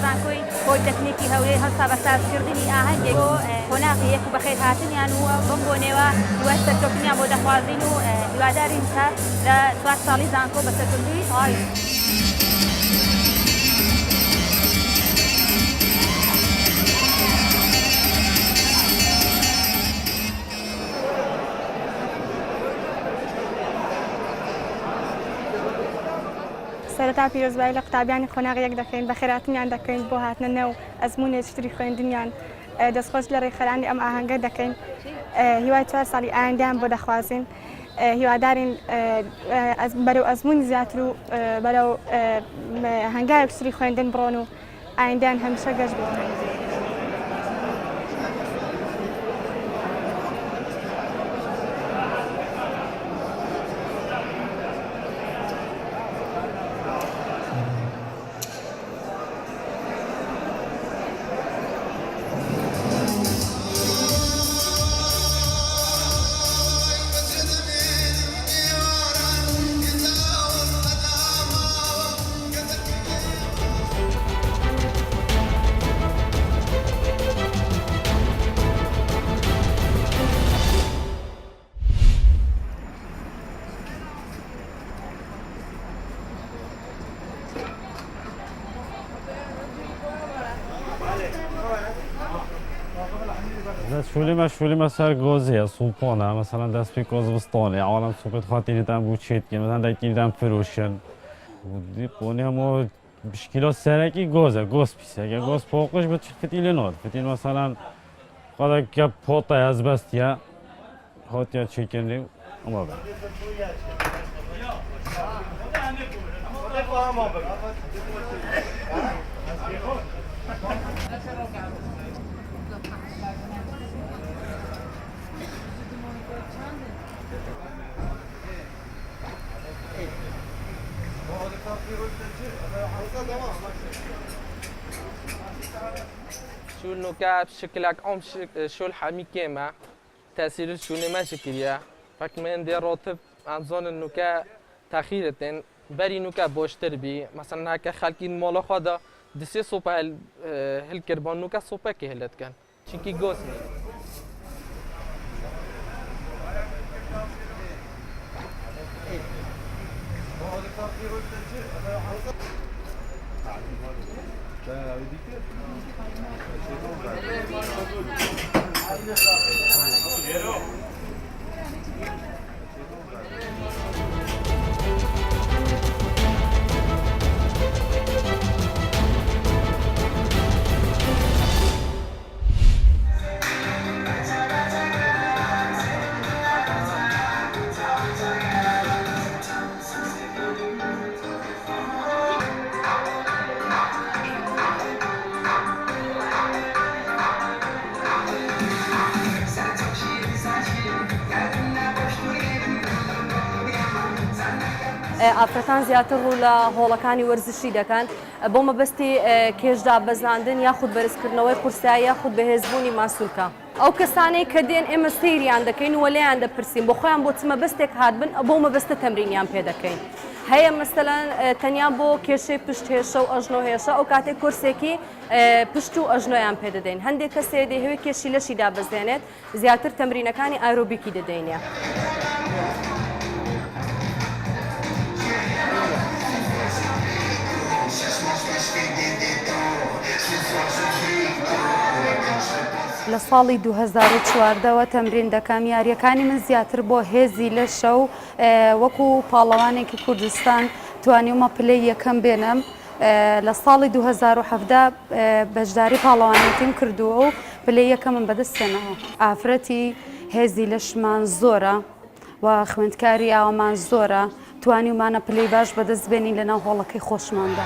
زانکۆی بۆ تەکنیکی هەولێر هەستا بە سازکردنی ئاهەنگێک بۆ قۆناغیەک و بەخێر هاتنیان وە بم بۆ نێوە هیوای سەرکەوتنیان بۆ دەخوازین و هیوادارین کە لە 4 ساڵی زانکۆ بە سەرکردنی تەواوی سەرەتا پیرۆزبایی لە قوتابیانی قۆناغیەک دەکەین بە خێراتنیان دەکەین بۆ هاتنە نێو ئەزموونێکی خوێندنیان دەستخۆش لە ڕێکخەرانی ئەم ئاهەنگە دەکەین هیوای 4 ساڵی ئایندەیان بۆ دەخوازین هیوادارین بەرەو ئەزموونی زیاتر و بەرەو هەنگاوێکی خوێندن بڕۆن و ئایندەیان هەمیشە گەشت بکەن. شولی ما سر گازیه سوپانه مثلا دست پی گاز وستانه عالم سوپت خاطری دم بود چیت که مثلا دایتی دم فروشن بودی پونی همو بشکیلا سرکی گازه گاز پیسه اگه گاز پاکش به چه فتیل ناد فتیل مثلا خدا که پاتا از بستیه هاتیا چیکنی اما بر شو النكاء بشكلك عم شو الحامي كيما تأثير شو ما شكليا فكمان دي راتب عن ظن النكاء تأخيرتين بري نكاء بوشتر بي مثلا هكا خالكين مالا خدا دسي صوبا هالكربان نكاء صوبا كي هلت كان شنكي غوسني ئافرەتان زیاتر ڕوو لە هۆڵەکانی وەرزشی دەکەن بۆ مەبەستی کێشدا بەزاندن یاخود بەرزکردنەوەی قورسایی یاخود بەهێزبوونی ماسوولکە ئەو کەسانەی کە دێن ئێمە سەیریان دەکەین و لێیان دەپرسین بۆ خۆیان بۆ چ مەبەستێک هاتبن بۆ مەبەستە تەمرینیان پێ دەکەین هەیە مەسەلەن تەنیا بۆ کێشەی پشت هێشە و ئەژنۆ هێشە ئەو کاتێک کورسێکی پشت و ئەژنۆیان پێ دەدەین هەندێک کەسێ دەیەوێت کێشی لەشی دابەزێنێت زیاتر تەمرینەکانی ئایرۆبیکی دەدەینە لە ساڵی 2014ەوە تەمرین دەکەم یاریەکانی من زیاتر بۆ هێزی لەشە و وەکو پاڵەوانێکی کوردستان توانیومە پلەی یەکەم بێنم لە ساڵی 2017 بەشداری پاڵەوانێتیم کردووە و پلەی یەکەمم بەدەستێنەوە ئافرەتی هێزی لەشمان زۆرە و خوێندکاری ئاوامان زۆرە توانیومانە پلەی باش بەدەست بێنین لەناو هۆڵەکەی خۆشماندا.